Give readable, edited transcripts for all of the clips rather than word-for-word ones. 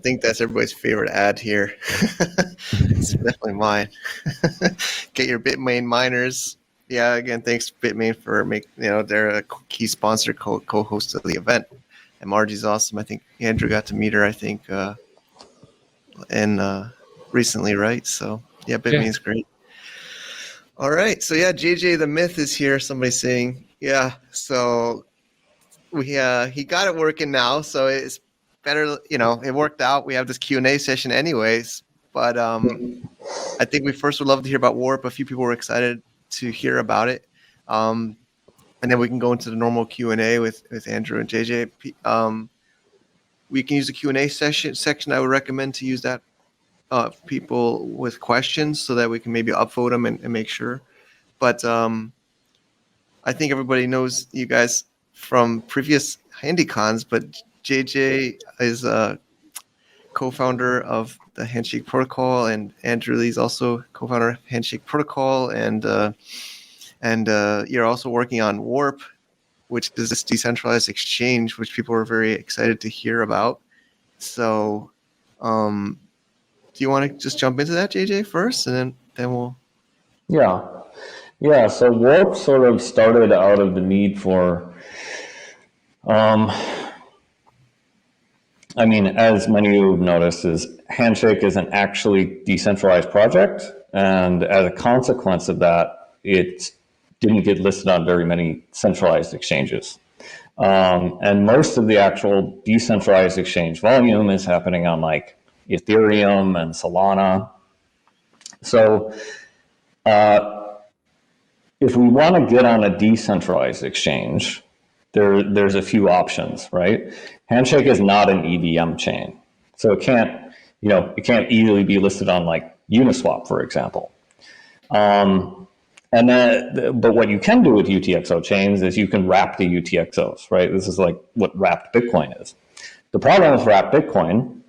think that's everybody's favorite ad here. It's definitely mine. Get your Bitmain miners. Yeah, again, thanks Bitmain for they're a key sponsor, co-host of the event. And Margie's awesome. I think Andrew got to meet her, I think, recently, right? So yeah, Bitmain's great. All right. So yeah, JJ the Myth is here. Somebody's saying, yeah, so he got it working now, so it's better, it worked out. We have this Q&A session anyways, but I think we first would love to hear about Warp. A few people were excited to hear about it. And then we can go into the normal Q&A with Andrew and JJ. We can use the Q&A section. I would recommend to use that people with questions so that we can maybe upvote them and make sure. But I think everybody knows you guys from previous HandyCons, but JJ is a co-founder of the Handshake protocol, and Andrew Lee's also co-founder of Handshake protocol, and you're also working on Warp, which is this decentralized exchange, which people are very excited to hear about. So, do you want to just jump into that, JJ, first, and then we'll... Yeah, so Warp sort of started out of the need for, as many of you have noticed, is Handshake is an actually decentralized project, and as a consequence of that, it didn't get listed on very many centralized exchanges. And most of the actual decentralized exchange volume is happening on like Ethereum and Solana. So, if we want to get on a decentralized exchange, there's a few options, right? Handshake is not an EVM chain, so it can't easily be listed on like Uniswap, for example. But what you can do with UTXO chains is you can wrap the UTXOs, right? This is like what wrapped Bitcoin is. The problem with wrapped Bitcoin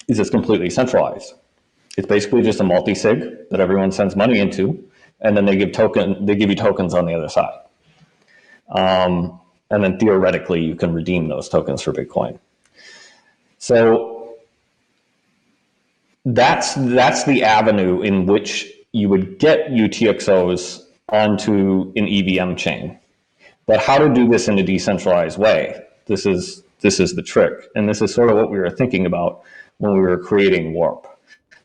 is it's completely centralized. It's basically just a multi-sig that everyone sends money into, and then they give you tokens on the other side. And then theoretically, you can redeem those tokens for Bitcoin. So that's the avenue in which you would get UTXOs onto an EVM chain. But how to do this in a decentralized way? This is the trick. And this is sort of what we were thinking about when we were creating Warp.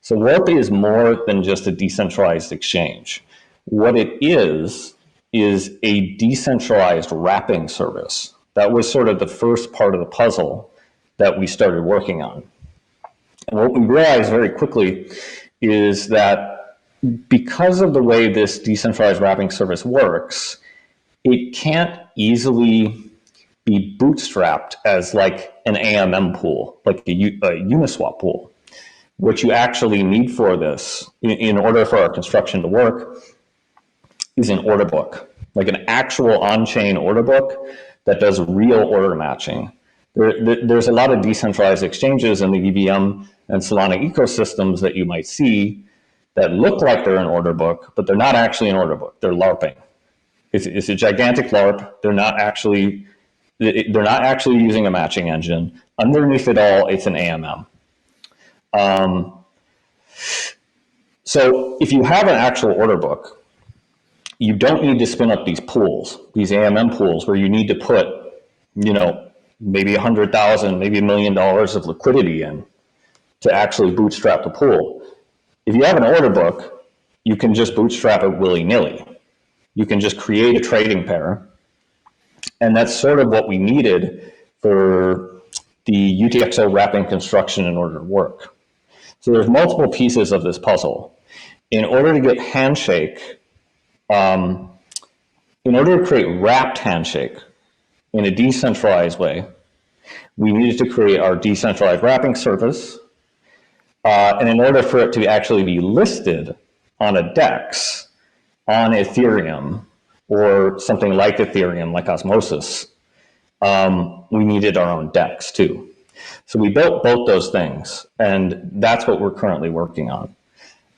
So Warp is more than just a decentralized exchange. What it is a decentralized wrapping service. That was sort of the first part of the puzzle that we started working on. And what we realized very quickly is that because of the way this decentralized wrapping service works, it can't easily be bootstrapped as like an AMM pool, like a Uniswap pool. What you actually need for this, in order for our construction to work, is an order book, like an actual on-chain order book that does real order matching. There's a lot of decentralized exchanges in the EVM and Solana ecosystems that you might see that look like they're an order book, but they're not actually an order book. They're LARPing. It's a gigantic LARP. They're not actually using a matching engine. Underneath it all, it's an AMM. So if you have an actual order book, you don't need to spin up these pools, these AMM pools, where you need to put, maybe 100,000, maybe $1 million of liquidity in to actually bootstrap the pool. If you have an order book, you can just bootstrap it willy-nilly. You can just create a trading pair. And that's sort of what we needed for the UTXO wrapping construction in order to work. So there's multiple pieces of this puzzle. In order to get Handshake, in order to create wrapped Handshake in a decentralized way, we needed to create our decentralized wrapping service. And in order for it to actually be listed on a DEX, on Ethereum, or something like Ethereum, like Osmosis, we needed our own DEX too. So we built both those things, and that's what we're currently working on.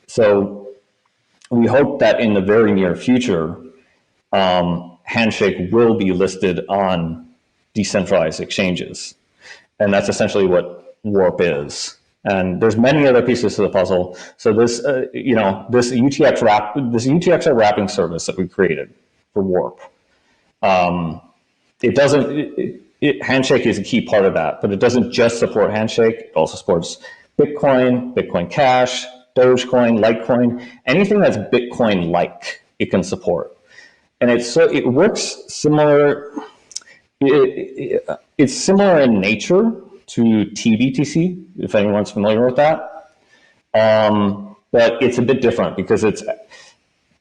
So we hope that in the very near future, Handshake will be listed on decentralized exchanges. And that's essentially what Warp is. And there's many other pieces to the puzzle. So this, this UTXO wrapping service that we created for Warp, it doesn't. Handshake is a key part of that, but it doesn't just support Handshake. It also supports Bitcoin, Bitcoin Cash, Dogecoin, Litecoin, anything that's Bitcoin-like. It can support, and it works similar. It's similar in nature to TBTC, if anyone's familiar with that. But it's a bit different because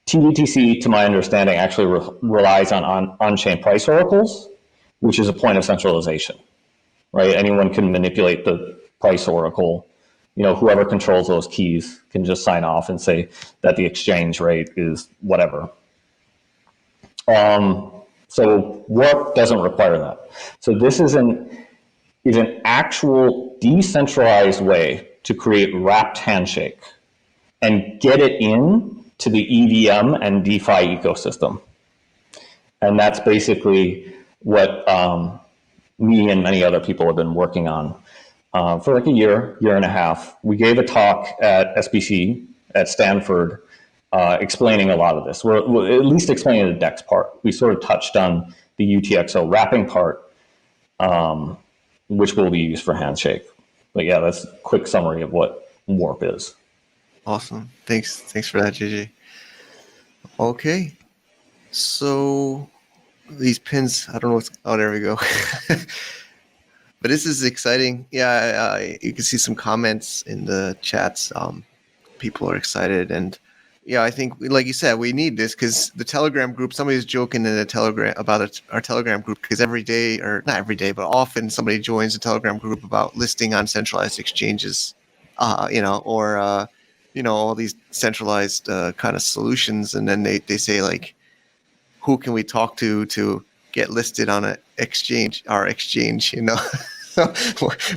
TBTC, to my understanding, actually relies on on-chain price oracles, which is a point of centralization, right? Anyone can manipulate the price oracle. Whoever controls those keys can just sign off and say that the exchange rate is whatever. So Warp doesn't require that. So this is an actual decentralized way to create wrapped Handshake and get it in to the EVM and DeFi ecosystem. And that's basically what me and many other people have been working on for like a year and a half. We gave a talk at SBC at Stanford explaining a lot of this. We're at least explaining the DEX part. We sort of touched on the UTXO wrapping part, which will be used for Handshake. But yeah, that's a quick summary of what Warp is. Awesome. Thanks for that, JJ. Okay. So these pins, I don't know what's, oh, there we go. But this is exciting. Yeah, you can see some comments in the chats. People are excited. And yeah, I think, like you said, we need this because the Telegram group, somebody's joking in the Telegram about our Telegram group because every day, or not every day, but often somebody joins the Telegram group about listing on centralized exchanges, or all these centralized kind of solutions. And then they say, like, who can we talk to get listed on our exchange, So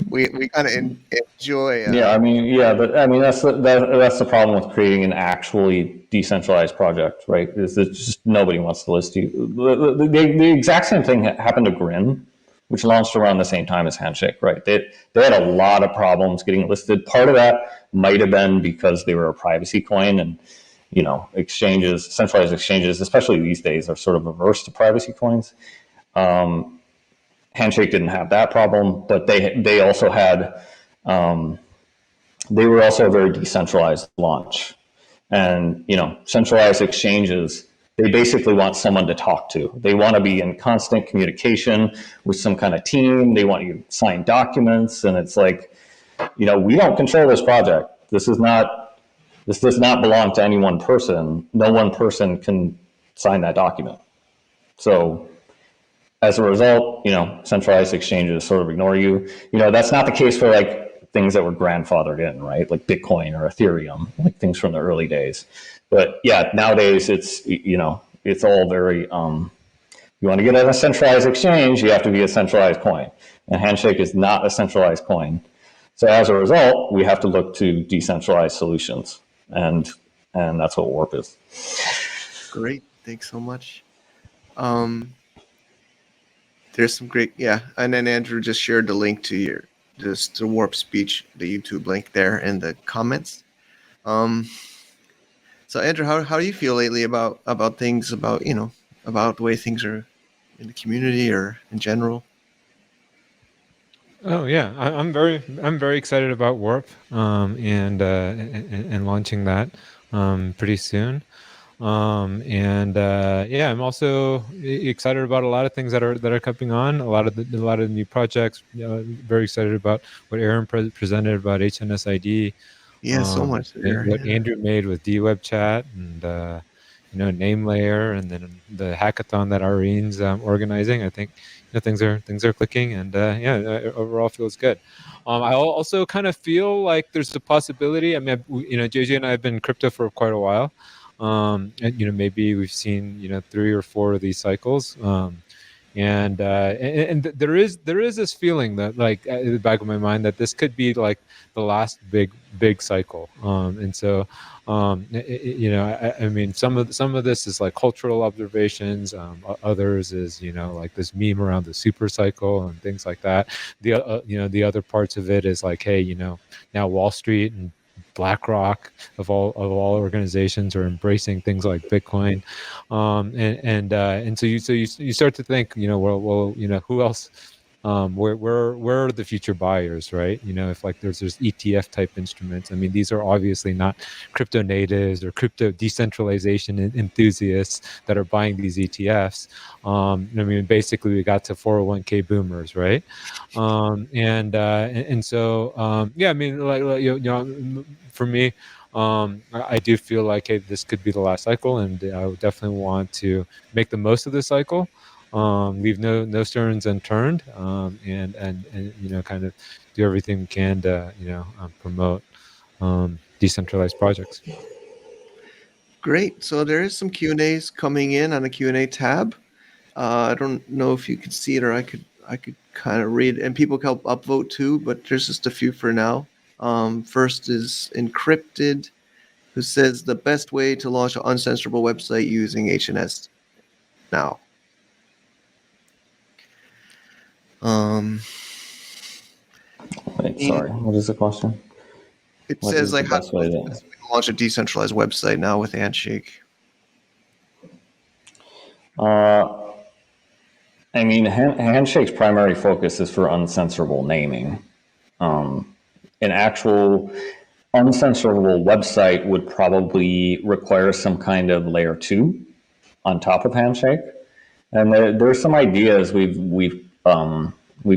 we kind of enjoy. That's the problem with creating an actually decentralized project, right? Is that just nobody wants to list you. The exact same thing happened to Grin, which launched around the same time as Handshake, right? They had a lot of problems getting listed. Part of that might have been because they were a privacy coin, and exchanges, centralized exchanges, especially these days, are sort of averse to privacy coins. Handshake didn't have that problem, but they also had, they were also a very decentralized launch. And, centralized exchanges, they basically want someone to talk to. They want to be in constant communication with some kind of team. They want you to sign documents. And it's like, we don't control this project. This does not belong to any one person. No one person can sign that document. So as a result, centralized exchanges sort of ignore you. That's not the case for like things that were grandfathered in, right? Like Bitcoin or Ethereum, like things from the early days. But yeah, nowadays it's all very, you want to get on a centralized exchange, you have to be a centralized coin. And Handshake is not a centralized coin. So as a result, we have to look to decentralized solutions. And that's what Warp is. Great. Thanks so much. There's some great, yeah. And then Andrew just shared the link to the Warp speech, the YouTube link there in the comments. So Andrew, how do you feel lately about things, about the way things are in the community or in general? Oh yeah, I'm very excited about Warp and launching that pretty soon. I'm also excited about a lot of things that are coming on. A lot of the new projects. Very excited about what Aaron presented about HNSID. Yeah, so much. What Andrew made with DWeb Chat and Name Layer, and then the hackathon that Irene's organizing. I think things are clicking, and overall feels good. I also kind of feel like there's a possibility. I mean, JJ and I have been in crypto for quite a while. And maybe we've seen 3 or 4 of these cycles. And there is this feeling that, like, in the back of my mind, that this could be like the last big cycle. And so I mean, some of this is like cultural observations. Others is, like this meme around the super cycle and things like that. The other parts of it is like, hey, now Wall Street and BlackRock of all organizations are embracing things like Bitcoin, and so you start to think, well, who else? Where are the future buyers, right? If like there's ETF type instruments. I mean, these are obviously not crypto natives or crypto decentralization enthusiasts that are buying these ETFs. I mean, basically we got to 401k boomers, right? So yeah, I mean, for me, I do feel like, hey, this could be the last cycle, and I would definitely want to make the most of this cycle. Leave no stones unturned, and kind of do everything we can to promote decentralized projects. Great. So there is some Q&As coming in on the Q&A tab. I don't know if you could see it, or I could kind of read, and people can help upvote too, but there's just a few for now. First is Encrypted, who says the best way to launch an uncensorable website using HNS now. Wait, sorry. What is the question? It says, like, how to launch a decentralized website now with Handshake. I mean, Handshake's primary focus is for uncensorable naming. An actual uncensorable website would probably require some kind of layer 2 on top of Handshake. And there's some ideas we've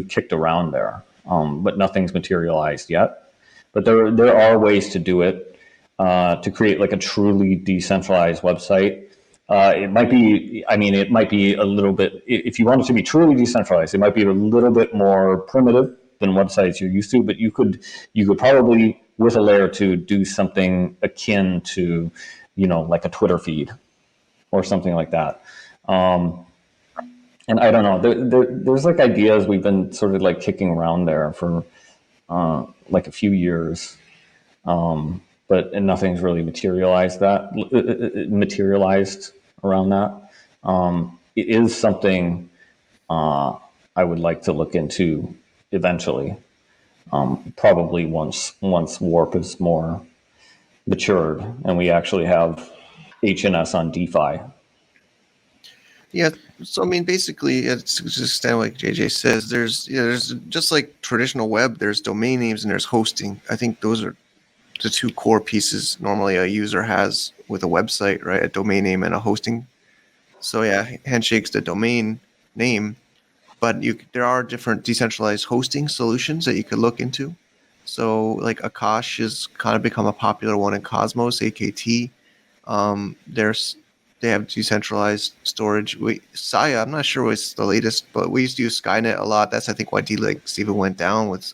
kicked around there, but nothing's materialized yet. But there are ways to do it, to create like a truly decentralized website. It might be a little bit, if you want it to be truly decentralized, it might be a little bit more primitive than websites you're used to, but you could probably, with a layer 2, do something akin to, like a Twitter feed or something like that. And I don't know, there's like ideas we've been sort of like kicking around there for like a few years, but nothing's really materialized around that. It is something I would like to look into eventually, probably once Warp is more matured and we actually have HNS on DeFi. Yeah, so I mean, basically, it's just kind of like JJ says. There's just like traditional web. There's domain names and there's hosting. I think those are the two core pieces normally a user has with a website, right? A domain name and a hosting. So yeah, Handshake's the domain name, but there are different decentralized hosting solutions that you could look into. So like Akash has kind of become a popular one in Cosmos, AKT. They have decentralized storage. Saya, I'm not sure what's the latest, but we used to use Skynet a lot. That's, I think, why D-Links even went down with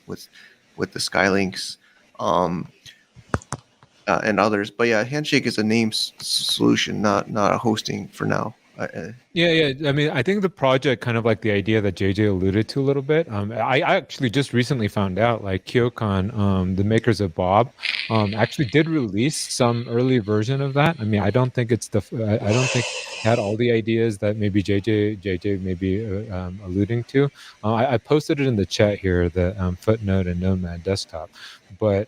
the Skylinks, and others. But yeah, Handshake is a name solution, not a hosting for now. Yeah. I mean, I think the project, kind of like the idea that JJ alluded to a little bit. I actually just recently found out, like, KyoCon, the makers of Bob, actually did release some early version of that. I mean, I don't think it's I don't think it had all the ideas that maybe JJ may be alluding to. I posted it in the chat here, the footnote and Nomad desktop. But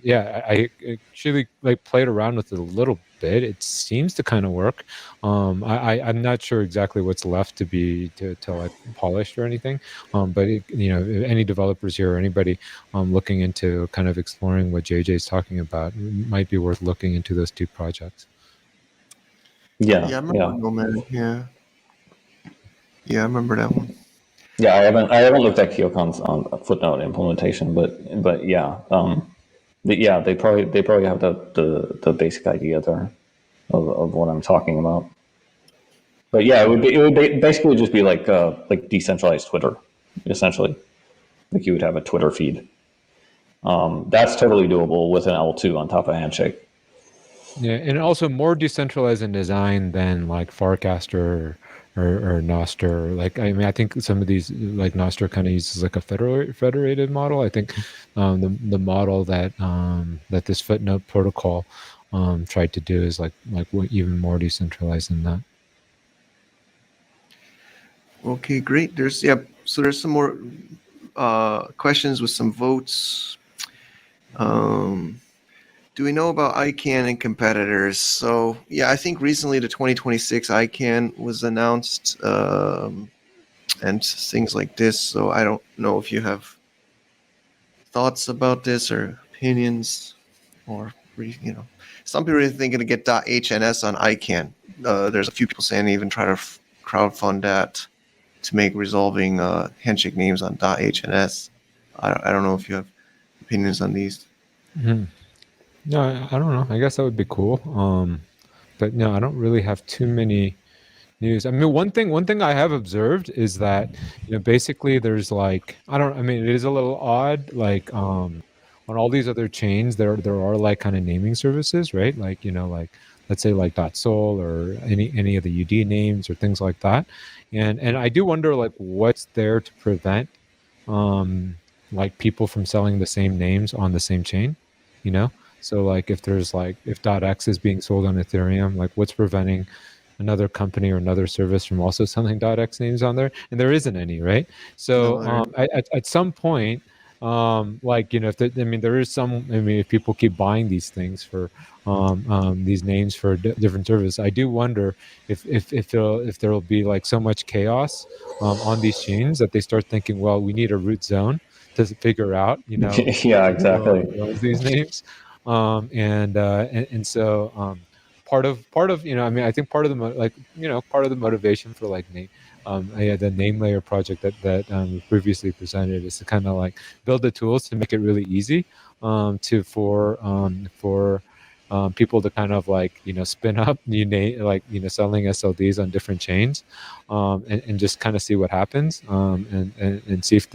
yeah, I actually like played around with it a little bit. It seems to kind of work. I'm not sure exactly what's left to like polished or anything. But if any developers here or anybody looking into kind of exploring what JJ is talking about, it might be worth looking into those two projects. Yeah, I remember Nomad. Yeah, I remember that one. Yeah, I haven't looked at KyoCon's footnote implementation, but yeah, they probably have the basic idea there of what I'm talking about. But yeah, it would basically just be like decentralized Twitter, essentially. Like you would have a Twitter feed. That's totally doable with an L2 on top of Handshake. Yeah, and also more decentralized in design than like Farcaster or Nostr. Like, I mean, I think some of these, like Nostr kind of uses like a federated model. I think the model that that this footnote protocol tried to do is like even more decentralized than that. Okay, great. So there's some more questions with some votes. Do we know about ICANN and competitors? So yeah, I think recently the 2026 ICANN was announced, and things like this. So I don't know if you have thoughts about this or opinions, or some people are thinking to get .hns on ICANN. There's a few people saying they even try to crowdfund that to make resolving handshake names on .hns. I don't know if you have opinions on these. Mm-hmm. No, I don't know. I guess that would be cool. But no, I don't really have too many news. I mean, one thing I have observed is that basically there's like I mean, it is a little odd. Like on all these other chains, there are like kind of naming services, right? Like like let's say like .sol or any of the UD names or things like that. And I do wonder like what's there to prevent like people from selling the same names on the same chain, you know? So like if there's like if .x is being sold on Ethereum, like what's preventing another company or another service from also selling .x names on there? And there isn't any, right? So at some point, like if there is some. I mean, if people keep buying these things for these names for different services, I do wonder if there will be like so much chaos on these chains that they start thinking, well, we need a root zone to figure out, Yeah, exactly. who owns these names, and so part of I mean, I think part of the motivation for like the name layer project that we previously presented is to kind of like build the tools to make it really easy for people to kind of like spin up new name, like selling SLDs on different chains, and just kind of see what happens, and see if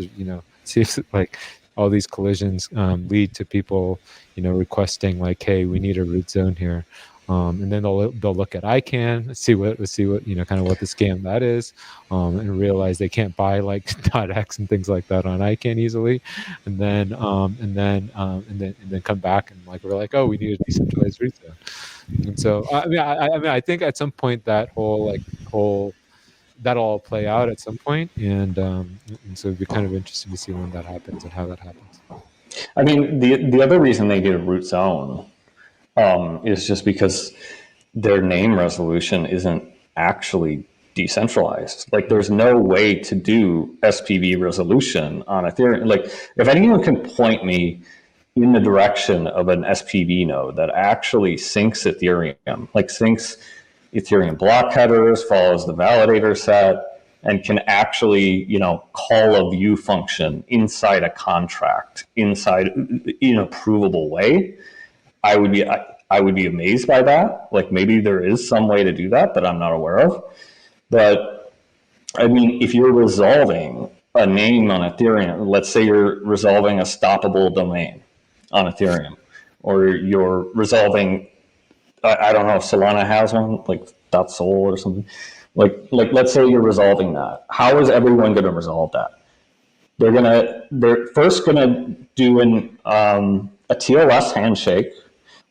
see if like all these collisions lead to people requesting like, hey, we need a root zone here. And then they'll look at ICANN, see what kind of what the scam that is, and realize they can't buy like .x and things like that on ICANN easily, and then come back and like we're like, oh, we need a decentralized root zone. And so I mean I think at some point that'll all play out at some point, and so it'd be kind of interesting to see when that happens and how that happens. I mean, the other reason they get a root zone is just because their name resolution isn't actually decentralized. Like, there's no way to do SPV resolution on Ethereum. Like, if anyone can point me in the direction of an SPV node that actually syncs Ethereum, like syncs Ethereum block headers, follows the validator set, and can actually, call a view function inside a contract, inside in a provable way, I would be amazed by that. Like, maybe there is some way to do that that I'm not aware of. But I mean, if you're resolving a name on Ethereum, let's say you're resolving a stoppable domain on Ethereum, or you're resolving, I don't know if Solana has one, like .sol or something. Like let's say you're resolving that. How is everyone going to resolve that? They're first gonna do a TLS handshake.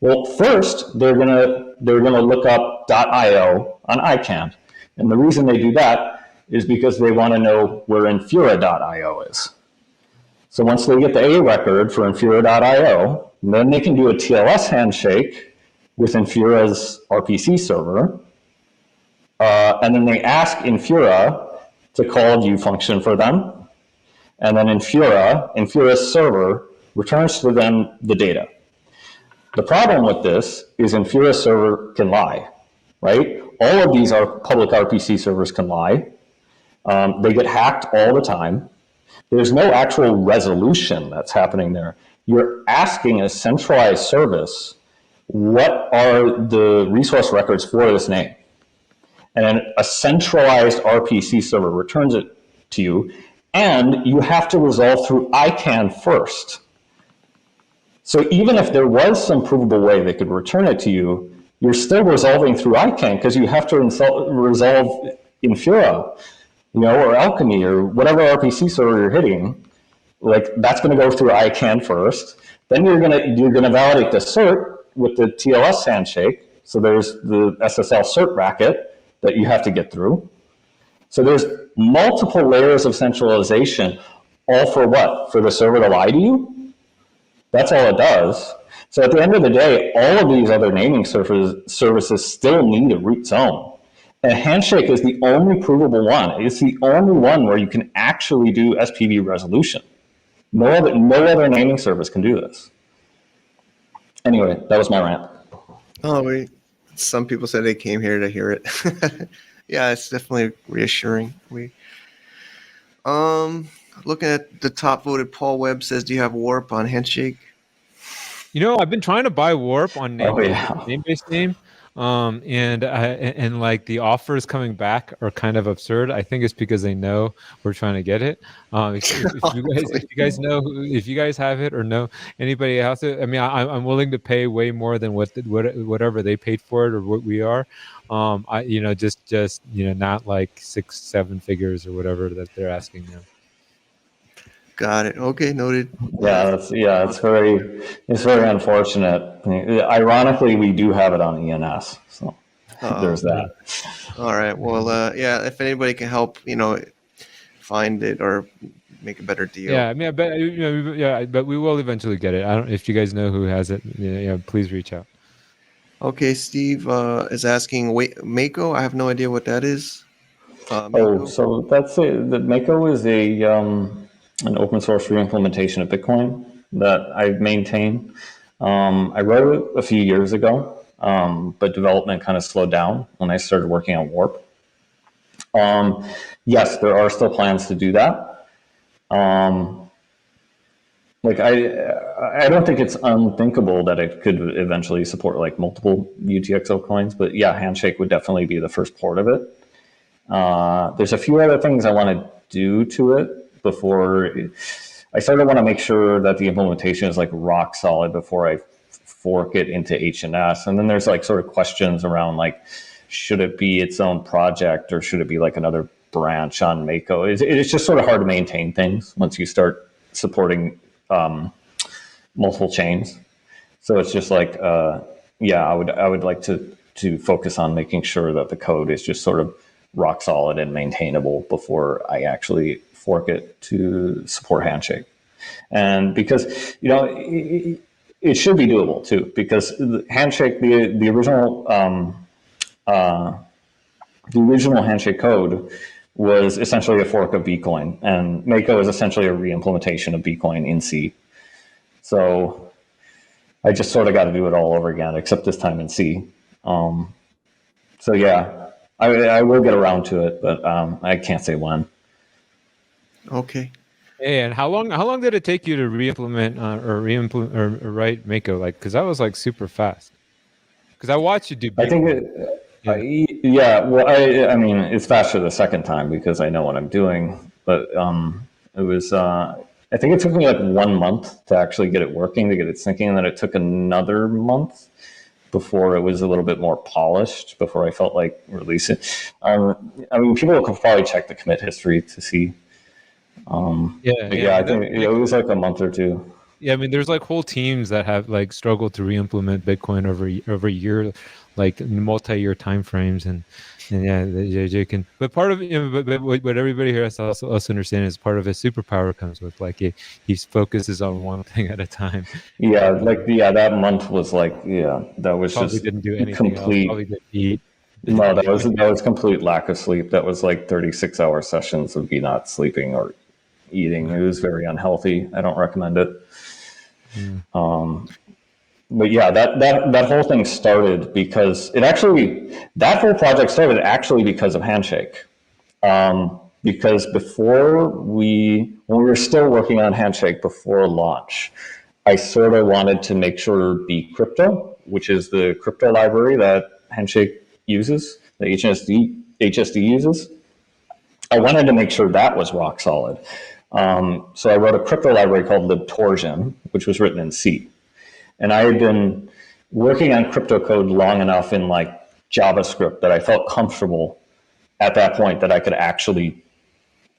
Well, first they're gonna look up .io on ICANN, and the reason they do that is because they want to know where Infura.io is. So once they get the A record for Infura.io, then they can do a TLS handshake with Infura's RPC server, and then they ask Infura to call a view function for them, and then Infura's server returns to them the data. The problem with this is Infura's server can lie, right? All of these public RPC servers can lie. They get hacked all the time. There's no actual resolution that's happening there. You're asking a centralized service, what are the resource records for this name? And then a centralized RPC server returns it to you, and you have to resolve through ICANN first. So even if there was some provable way they could return it to you, you're still resolving through ICANN because you have to resolve Infura, or Alchemy or whatever RPC server you're hitting, like that's going to go through ICANN first. Then you're gonna validate the cert with the TLS handshake. So there's the SSL cert bracket that you have to get through. So there's multiple layers of centralization, all for what? For the server to lie to you? That's all it does. So at the end of the day, all of these other naming services still need a root zone. And Handshake is the only provable one. It's the only one where you can actually do SPV resolution. No other naming service can do this. Anyway, that was my rant. Oh, some people said they came here to hear it. Yeah, it's definitely reassuring. Looking at the top voted, Paul Webb says, "Do you have Warp on Handshake?" I've been trying to buy Warp on Name-based name. And like the offers coming back are kind of absurd. I think it's because they know we're trying to get it. If you guys have it or know anybody else, I mean, I'm willing to pay way more than whatever they paid for it or what we are. Just not like 6-7 figures or whatever that they're asking now. Got it. Okay, noted. It's very unfortunate. Ironically, we do have it on ENS, so there's that. All right. Well, if anybody can help, find it or make a better deal. Yeah, I mean, but we will eventually get it. I don't. If you guys know who has it, please reach out. Okay, Steve is asking, Mako. I have no idea what that is. So that's it. The Mako is an open source re-implementation of Bitcoin that I've maintained. I wrote it a few years ago, but development kind of slowed down when I started working on Warp. Yes, there are still plans to do that. I don't think it's unthinkable that it could eventually support like multiple UTXO coins, but yeah, Handshake would definitely be the first port of it. There's a few other things I want to do to it before I sort of want to make sure that the implementation is like rock solid before I fork it into HNS. And then there's like sort of questions around like, should it be its own project or should it be like another branch on Mako? It's just sort of hard to maintain things once you start supporting multiple chains. So it's just like, I would like to focus on making sure that the code is just sort of rock solid and maintainable before I actually fork it to support Handshake. And because, it should be doable too, because Handshake, the original Handshake code was essentially a fork of Bcoin, and Mako is essentially a re-implementation of Bcoin in C. So I just sort of got to do it all over again, except this time in C. So yeah, I will get around to it, but I can't say when. Okay. Hey, and how long did it take you to re-implement or write Mako? Like, because that was like super fast. Because I watched you do. I think Well, I mean, it's faster the second time because I know what I'm doing. But it was. I think it took me like 1 month to actually get it working, to get it syncing, and then it took another month before it was a little bit more polished, before I felt like releasing. I mean, people could probably check the commit history to see. I think it was like a month or two. Yeah, I mean, there's like whole teams that have like struggled to re-implement Bitcoin over a year, like multi-year timeframes, and yeah, they can. But part of it, but what everybody here has to also understand is part of his superpower comes with like he focuses on one thing at a time. Yeah, that month was like that was probably just didn't do anything complete. Else. Probably didn't eat. No, that was complete lack of sleep. That was like 36-hour sessions of me not sleeping or eating. It was very unhealthy. I don't recommend it. But yeah, that whole thing started because that whole project started actually because of Handshake. Because when we were still working on Handshake before launch, I sort of wanted to make sure bCrypto, which is the crypto library that Handshake uses, the HSD uses, I wanted to make sure that was rock solid. So I wrote a crypto library called libtorsion, which was written in C. And I had been working on crypto code long enough in like JavaScript that I felt comfortable at that point that I could actually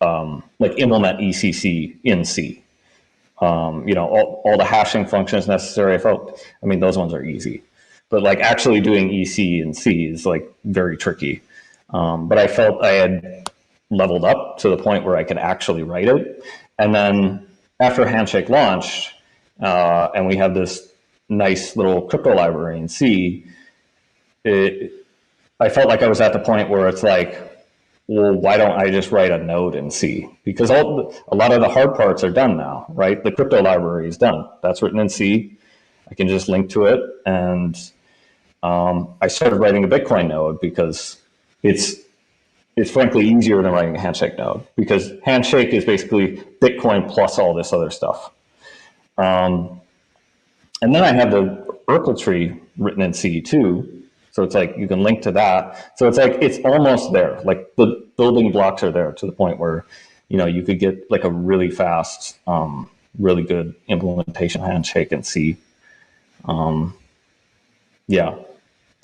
like implement ECC in C. All the hashing functions necessary. I mean, those ones are easy, but like actually doing EC in C is like very tricky. But I felt I had leveled up to the point where I could actually write it. And then after Handshake launched, and we had this nice little crypto library in C, I felt like I was at the point where it's like, well, why don't I just write a node in C? Because a lot of the hard parts are done now, right? The crypto library is done. That's written in C. I can just link to it. And I started writing a Bitcoin node because it's frankly easier than writing a Handshake node, because Handshake is basically Bitcoin plus all this other stuff. And then I have the Urkel tree written in C too. So it's like you can link to that. So it's like it's almost there. Like the building blocks are there to the point where, you could get like a really fast, really good implementation Handshake in C. Yeah,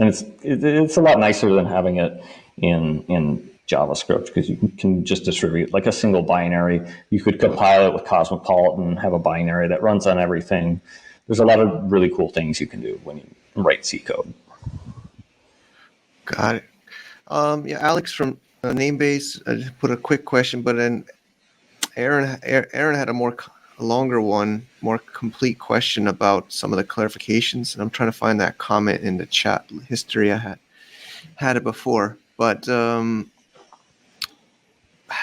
and it's a lot nicer than having it in JavaScript, because you can just distribute like a single binary. You could compile it with Cosmopolitan, have a binary that runs on everything. There's a lot of really cool things you can do when you write C code. Got it. Alex from Namebase put a quick question, but then Aaron had a longer one, more complete question about some of the clarifications, and I'm trying to find that comment in the chat history. I had it before, but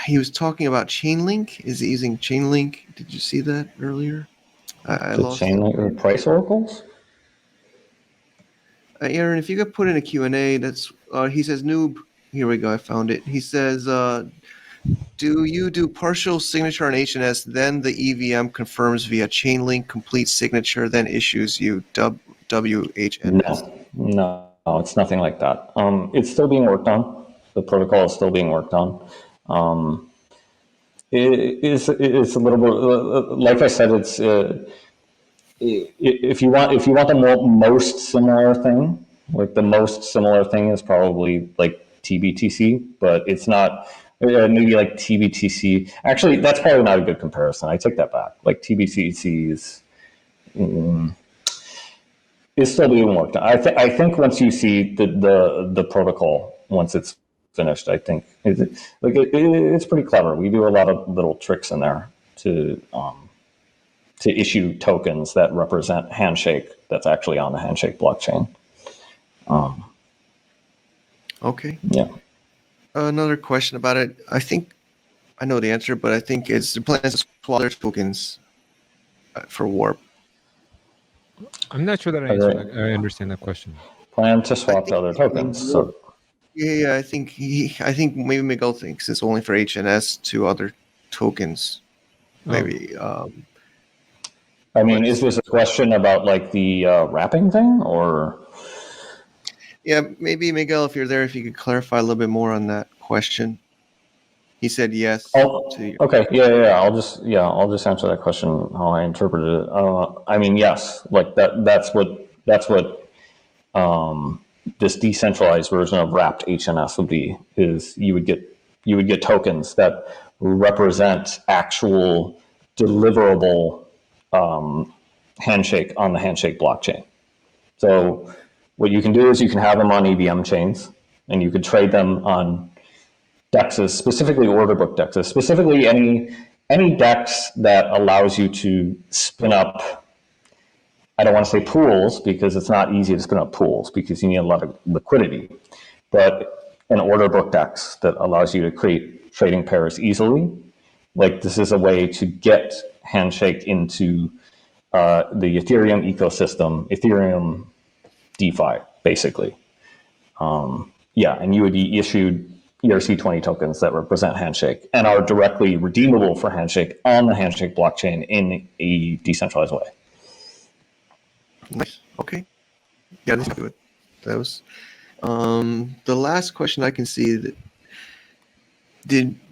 he was talking about Chainlink. Is he using Chainlink? Did you see that earlier? I lost Chainlink or price oracles? Aaron, if you could put in a Q&A, that's he says noob. Here we go. I found it. He says, do you do partial signature on HNS, then the EVM confirms via Chainlink complete signature, then issues you WHNS? No, it's nothing like that. It's still being worked on. The protocol is still being worked on. It's a little bit, like I said, it's if you want the most similar thing, like the most similar thing is probably like TBTC, but it's not. Maybe like TBTC. Actually, that's probably not a good comparison. I take that back. Like TBTC is still being worked on. I think once you see the protocol, once it's finished, I think it's pretty clever. We do a lot of little tricks in there to issue tokens that represent Handshake that's actually on the Handshake blockchain. Okay. Yeah. Another question about it. I think I know the answer, but I think it's the plans to swap their tokens for Warp. I'm not sure that I understand that question. Plan to swap to other tokens. So yeah, I think maybe Miguel thinks it's only for HNS to other tokens. Maybe. I mean, is this a question about like the wrapping thing, or? Yeah, maybe Miguel, if you're there, if you could clarify a little bit more on that question. He said yes. Oh, okay. Yeah. I'll just answer that question how I interpreted it. I mean, yes, like that's what this decentralized version of wrapped HNS would be. Is you would get tokens that represent actual deliverable Handshake on the Handshake blockchain. So what you can do is you can have them on EVM chains, and you could trade them on DEXs, specifically order book DEXs, specifically any DEX that allows you to spin up. I don't want to say pools, because it's not easy to spin up pools because you need a lot of liquidity, but an order book DEX that allows you to create trading pairs easily. Like, this is a way to get Handshake into the Ethereum ecosystem, Ethereum DeFi, basically. And you would be issued ERC20 tokens that represent Handshake and are directly redeemable for Handshake on the Handshake blockchain in a decentralized way. Nice. Okay. Yeah, that's good. That was the last question I can see.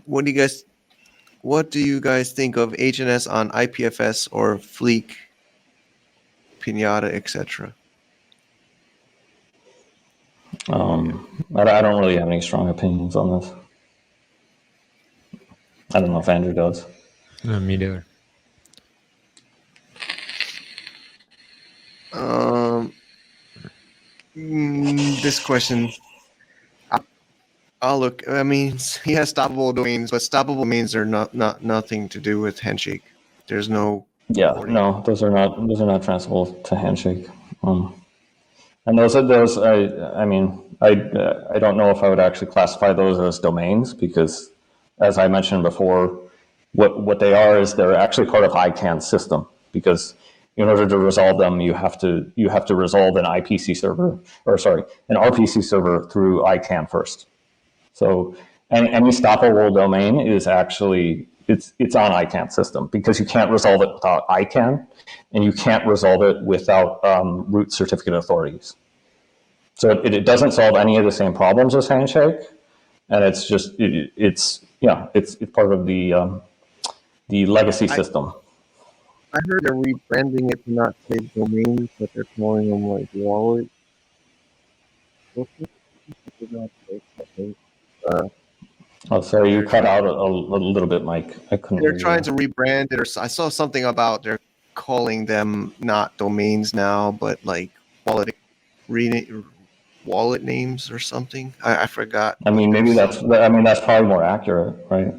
What do you guys think of HNS on IPFS or Fleek, Pinata, etc.? I don't really have any strong opinions on this. I don't know if Andrew does. No, me neither. This question, I'll look. I mean, he has stoppable domains, but stoppable domains are not nothing to do with Handshake. There's no Yeah, reporting. no, those are not transferable to Handshake. And those. I mean, I don't know if I would actually classify those as domains because, as I mentioned before, what they are is they're actually part of ICANN's system because in order to resolve them, you have to resolve an IPC server an RPC server through ICANN first. So any stoppable domain is actually it's on ICANN system because you can't resolve it without ICANN, and you can't resolve it without root certificate authorities. So it doesn't solve any of the same problems as Handshake, and it's just it's part of the legacy system. I heard they're rebranding it to not say domains, but they're calling them like wallet. Oh, sorry, you cut out a little bit, Mike. I couldn't hear They're you. trying to rebrand it, or I saw something about they're calling them not domains now, but like wallet names or something. I forgot. I mean, maybe that's probably more accurate, right?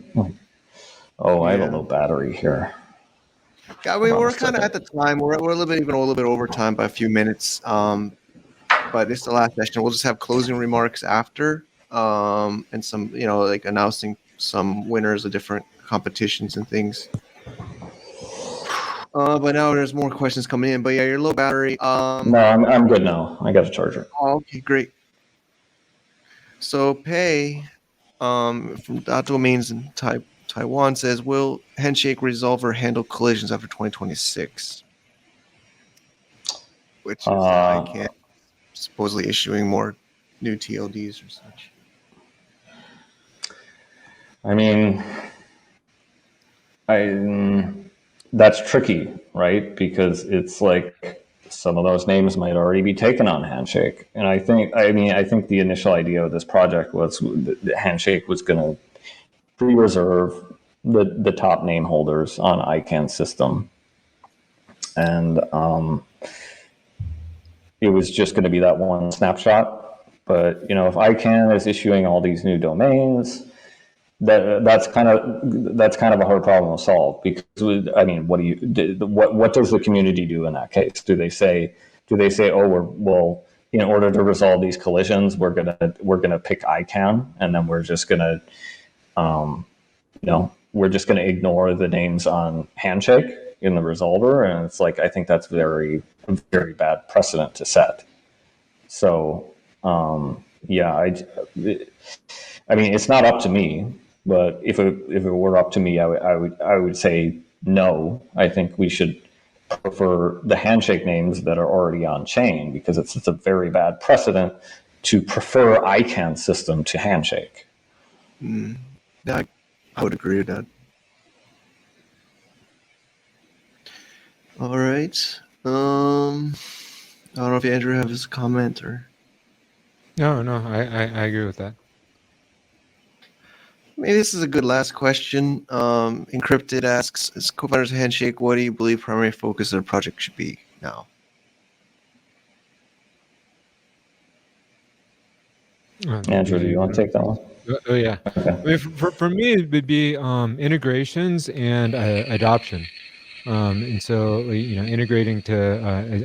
I have a low battery here. Yeah, I mean, we're kind of at the time. We're a little bit over time by a few minutes. But this is the last session. We'll just have closing remarks after, and some, like announcing some winners of different competitions and things. But now there's more questions coming in. But yeah, your low battery. No, I'm good now. I got a charger. Oh, okay, great. So Pei, from .domains in Taiwan says, will Handshake resolve or handle collisions after 2026? Which is ICANN supposedly issuing more new TLDs or such. I mean, that's tricky, right? Because it's like some of those names might already be taken on Handshake, and I think the initial idea of this project was that Handshake was going to pre-reserve the top name holders on ICANN system, and it was just going to be that one snapshot. But if ICANN is issuing all these new domains, that's kind of a hard problem to solve because I mean, what does the community do in that case? Do they say, well, in order to resolve these collisions, we're gonna pick ICANN, and then we're just gonna ignore the names on Handshake in the resolver, and it's like I think that's very very bad precedent to set. So I mean, it's not up to me. But if it were up to me, I would say no. I think we should prefer the Handshake names that are already on chain because it's a very bad precedent to prefer ICANN system to Handshake. Yeah, I would agree with that. All right. I don't know if Andrew has a comment or. No, I agree with that. Maybe this is a good last question. Encrypted asks, as co-founders of Handshake, what do you believe primary focus of the project should be now? Andrew, do you want to take that one? Oh yeah. Okay. I mean, for me, it would be integrations and adoption. And so, integrating to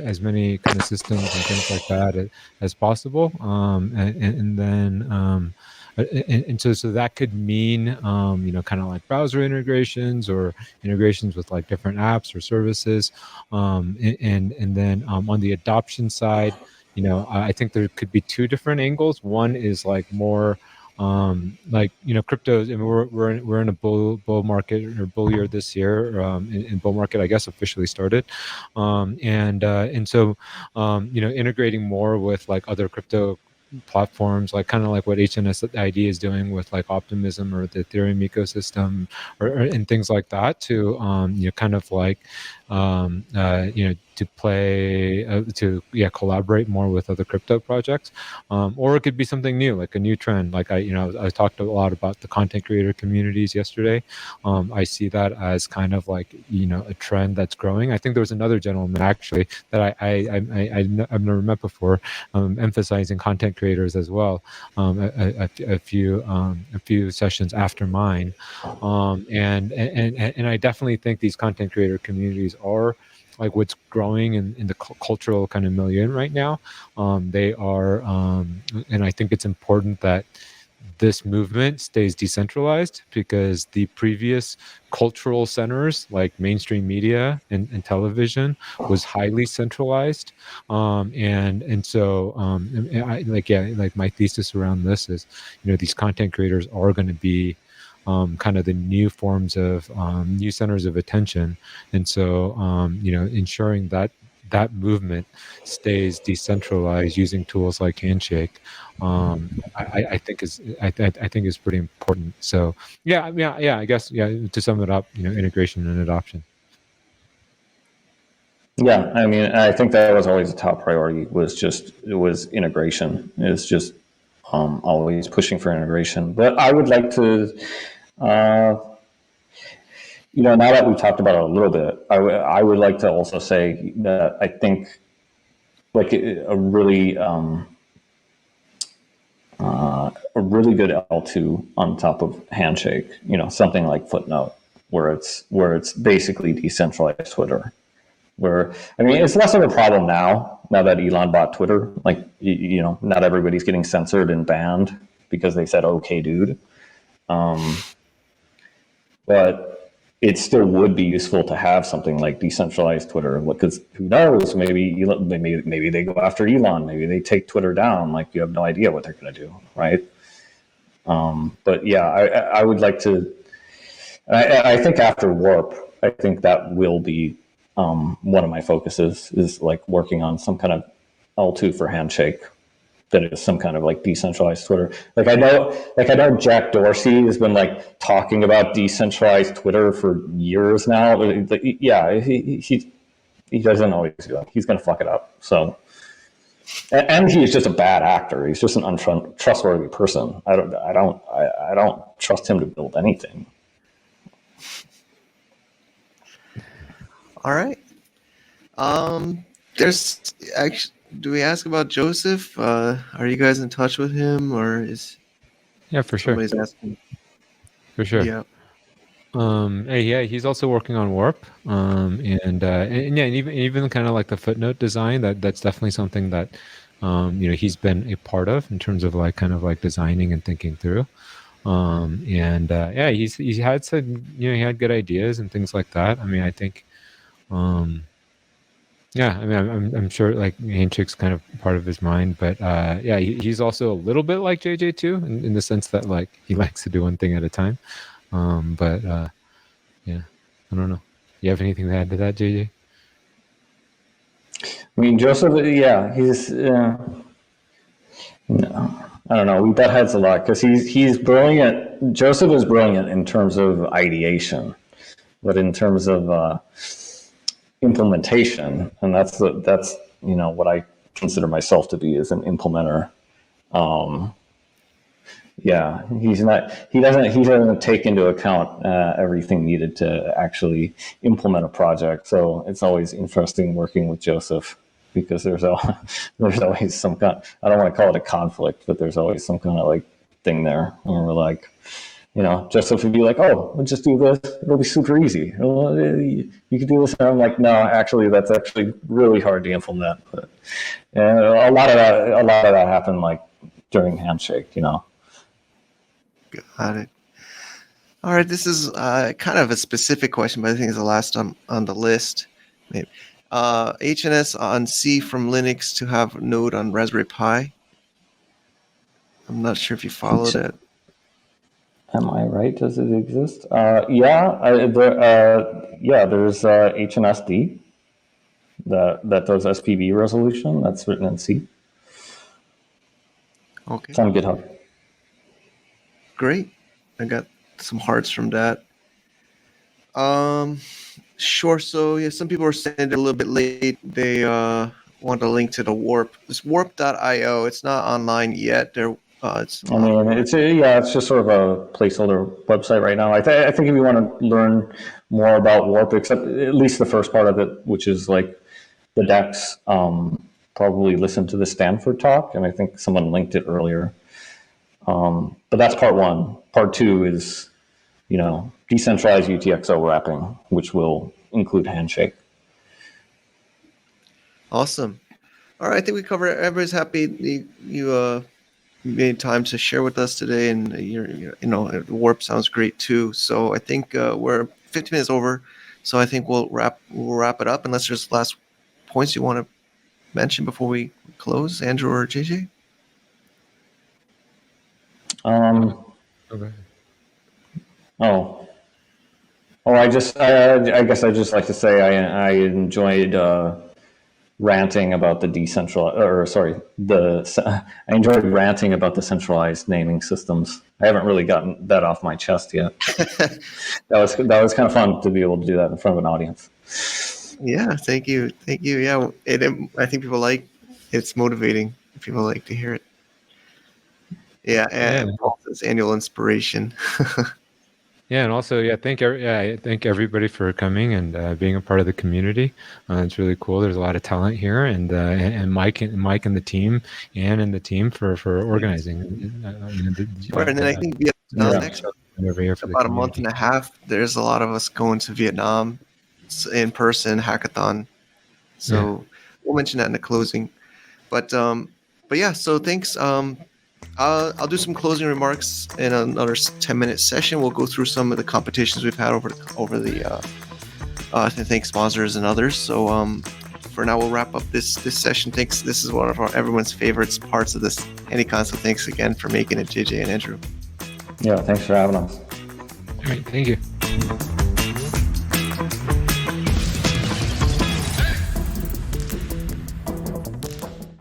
as many kind of systems and things like that as possible. And then, and so that could mean, kind of like browser integrations or integrations with like different apps or services. And then on the adoption side, I think there could be two different angles. One is like more, cryptos. I mean, we're in a bull market or bull year this year. In bull market, I guess officially started, and so integrating more with like other crypto platforms, like kind of like what HNSID is doing with like Optimism or the Ethereum ecosystem, or and things like that, to kind of like to play, collaborate more with other crypto projects, or it could be something new, like a new trend. Like I talked a lot about the content creator communities yesterday. I see that as kind of like a trend that's growing. I think there was another gentleman actually that I've never met before, emphasizing content creators as well. A few sessions after mine, and I definitely think these content creator communities are like what's growing in the cultural kind of milieu right now. They are, and I think it's important that this movement stays decentralized, because the previous cultural centers like mainstream media and television was highly centralized, and so like my thesis around this is these content creators are going to be kind of the new forms of new centers of attention, and so ensuring that that movement stays decentralized using tools like Handshake, I think is pretty important. So I guess to sum it up, integration and adoption. Yeah, I mean, I think that was always a top priority. It was integration. It's just always pushing for integration. But I would like to, now that we talked about it a little bit, I would like to also say that I think like a really good L2 on top of Handshake, something like Footnote, where it's basically decentralized Twitter. Where, I mean, it's less of a problem now that Elon bought Twitter. Like, not everybody's getting censored and banned because they said, "Okay, dude." But it still would be useful to have something like decentralized Twitter, because who knows? Maybe they go after Elon. Maybe they take Twitter down. Like, you have no idea what they're going to do, right? But yeah, I would like to. I think after Warp, I think that will be one of my focuses, is like working on some kind of L2 for Handshake that is some kind of like decentralized Twitter. Like I know Jack Dorsey has been like talking about decentralized Twitter for years now. Yeah, he doesn't know what he's doing. He's going to fuck it up. So, and he's just a bad actor. He's just an untrustworthy person. I don't trust him to build anything. All right. There's actually. Do we ask about Joseph? Are you guys in touch with him, or is for sure? Somebody's asking. For sure. Yeah. He's also working on Warp, and even kind of like the Footnote design. That's definitely something that he's been a part of in terms of like kind of like designing and thinking through. He's had said he had good ideas and things like that. I mean, I think. I'm sure like Handshake's kind of part of his mind, but he's also a little bit like JJ too, in the sense that like he likes to do one thing at a time. I don't know. You have anything to add to that, JJ? I mean, Joseph, he's no, I don't know. We butt heads a lot because he's brilliant. Joseph is brilliant in terms of ideation, but in terms of implementation, and that's what I consider myself to be, as an implementer. He doesn't take into account everything needed to actually implement a project. So it's always interesting working with Joseph, because there's always some kind, I don't want to call it a conflict, but there's always some kind of like thing there where we're like, Joseph would be like, "Oh, we'll just do this. It'll be super easy. You can do this." And I'm like, "No, actually, that's actually really hard to implement." But a lot of that happened like during Handshake, Got it. All right, this is kind of a specific question, but I think it's the last on the list. Maybe. HNS on C from Linux to have Node on Raspberry Pi. I'm not sure if you followed it. Am I right? Does it exist? There's HNSD that does SPV resolution. That's written in C. Okay. It's on GitHub. Great. I got some hearts from that. Sure. So yeah, some people are saying they're a little bit late. They want a link to the Warp. It's warp.io. It's not online yet. It's I mean, it's just sort of a placeholder website right now. I think if you want to learn more about Warp, except at least the first part of it, which is like the DEX, probably listen to the Stanford talk, and I think someone linked it earlier. But that's part one. Part two is, decentralized UTXO wrapping, which will include Handshake. awesome. All right, I think we covered it. Everybody's happy you made time to share with us today, and Warp sounds great too. So I think we're 15 minutes over, so I think we'll wrap it up. Unless there's last points you want to mention before we close, Andrew or JJ. Okay. I guess I just like to say I enjoyed ranting about the I enjoyed ranting about the centralized naming systems. I haven't really gotten that off my chest yet. That was kind of fun to be able to do that in front of an audience. Yeah, thank you. Yeah, I think people it's motivating. People like to hear it. Yeah, and it's annual inspiration. Yeah, and also, thank everybody for coming and being a part of the community. It's really cool. There's a lot of talent here, and Mike and the team, and the team for organizing. Right, and then I think Vietnam next about a month and a half. There's a lot of us going to Vietnam in person hackathon. So we'll mention that in the closing. But yeah. So thanks. I'll do some closing remarks in another 10-minute session. We'll go through some of the competitions we've had over the to thank sponsors and others. So for now, we'll wrap up this session. Thanks. This is one of everyone's favorites parts of this HandyCon. So thanks again for making it, JJ and Andrew. Yeah, thanks for having us. All right, thank you.